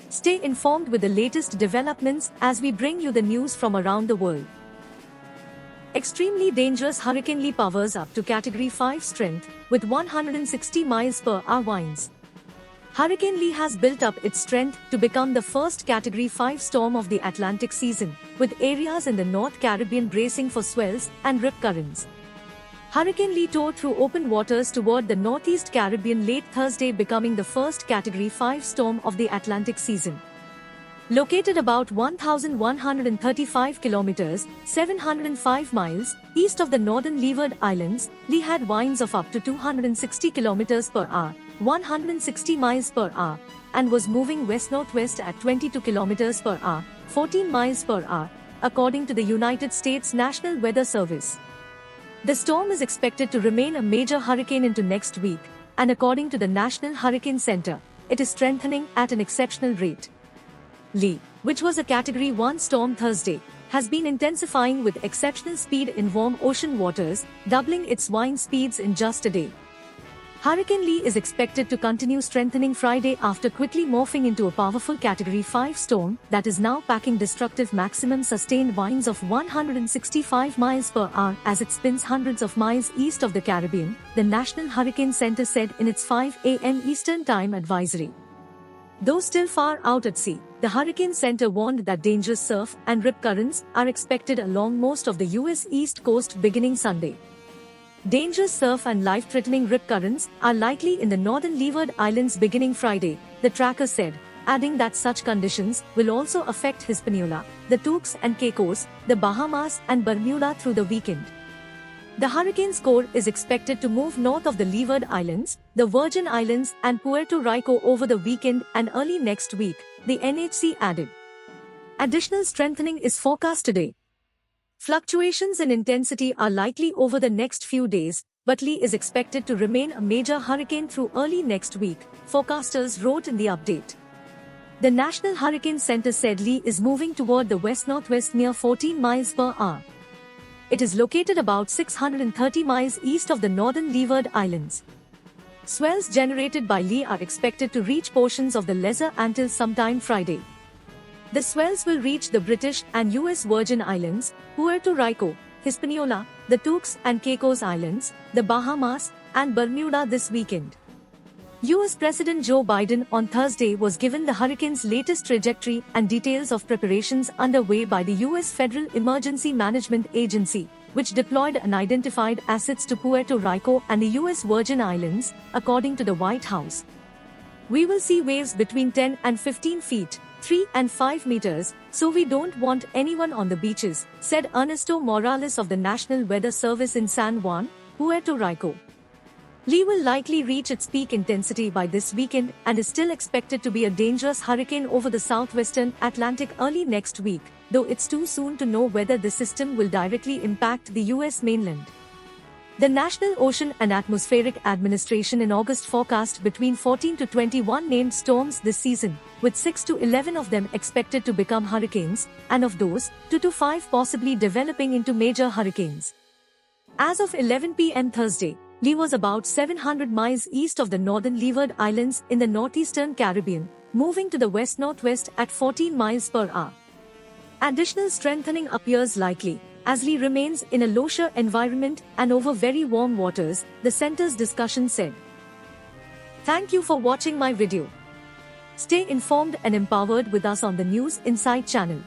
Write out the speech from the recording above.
Stay informed with the latest developments as we bring you the news from around the world. Extremely dangerous Hurricane Lee powers up to Category 5 strength with 160 miles per hour winds. Hurricane Lee has built up its strength to become the first Category 5 storm of the Atlantic season, with areas in the North Caribbean bracing for swells and rip currents. Hurricane Lee tore through open waters toward the Northeast Caribbean late Thursday, becoming the first Category 5 storm of the Atlantic season. Located about 1,135 kilometers (705 miles) east of the northern Leeward Islands, Lee had winds of up to 260 kilometers per hour, 160 miles per hour, and was moving west-northwest at 22 kilometers per hour, 14 miles per hour, according to the United States National Weather Service. The storm is expected to remain a major hurricane into next week, and according to the National Hurricane Center, it is strengthening at an exceptional rate. Lee, which was a Category 1 storm Thursday, has been intensifying with exceptional speed in warm ocean waters, doubling its wind speeds in just a day. Hurricane Lee is expected to continue strengthening Friday after quickly morphing into a powerful Category 5 storm that is now packing destructive maximum sustained winds of 165 miles per hour as it spins hundreds of miles east of the Caribbean, the National Hurricane Center said in its 5 a.m. Eastern Time advisory. Though still far out at sea, the Hurricane Center warned that dangerous surf and rip currents are expected along most of the U.S. East Coast beginning Sunday. Dangerous surf and life-threatening rip currents are likely in the northern Leeward Islands beginning Friday, the tracker said, adding that such conditions will also affect Hispaniola, the Turks and Caicos, the Bahamas and Bermuda through the weekend. The hurricane's core is expected to move north of the Leeward Islands, the Virgin Islands and Puerto Rico over the weekend and early next week, the NHC added. Additional strengthening is forecast today. Fluctuations in intensity are likely over the next few days, but Lee is expected to remain a major hurricane through early next week, forecasters wrote in the update. The National Hurricane Center said Lee is moving toward the west-northwest near 14 miles per hour. It is located about 630 miles east of the northern Leeward Islands. Swells generated by Lee are expected to reach portions of the Lesser Antilles sometime Friday. The swells will reach the British and U.S. Virgin Islands, Puerto Rico, Hispaniola, the Turks and Caicos Islands, the Bahamas, and Bermuda this weekend. U.S. President Joe Biden on Thursday was given the hurricane's latest trajectory and details of preparations underway by the U.S. Federal Emergency Management Agency, which deployed unidentified assets to Puerto Rico and the U.S. Virgin Islands, according to the White House. We will see waves between 10 and 15 feet, 3 and 5 meters, so we don't want anyone on the beaches, said Ernesto Morales of the National Weather Service in San Juan, Puerto Rico. Lee will likely reach its peak intensity by this weekend and is still expected to be a dangerous hurricane over the southwestern Atlantic early next week, though it's too soon to know whether the system will directly impact the U.S. mainland. The National Ocean and Atmospheric Administration in August forecast between 14 to 21 named storms this season, with 6 to 11 of them expected to become hurricanes, and of those, 2 to 5 possibly developing into major hurricanes. As of 11 p.m. Thursday, Lee was about 700 miles east of the northern Leeward Islands in the northeastern Caribbean, moving to the west-northwest at 14 miles per hour. Additional strengthening appears likely, as Lee remains in a low-shear environment and over very warm waters, the center's discussion said. Thank you for watching my video. Stay informed and empowered with us on the News Insight channel.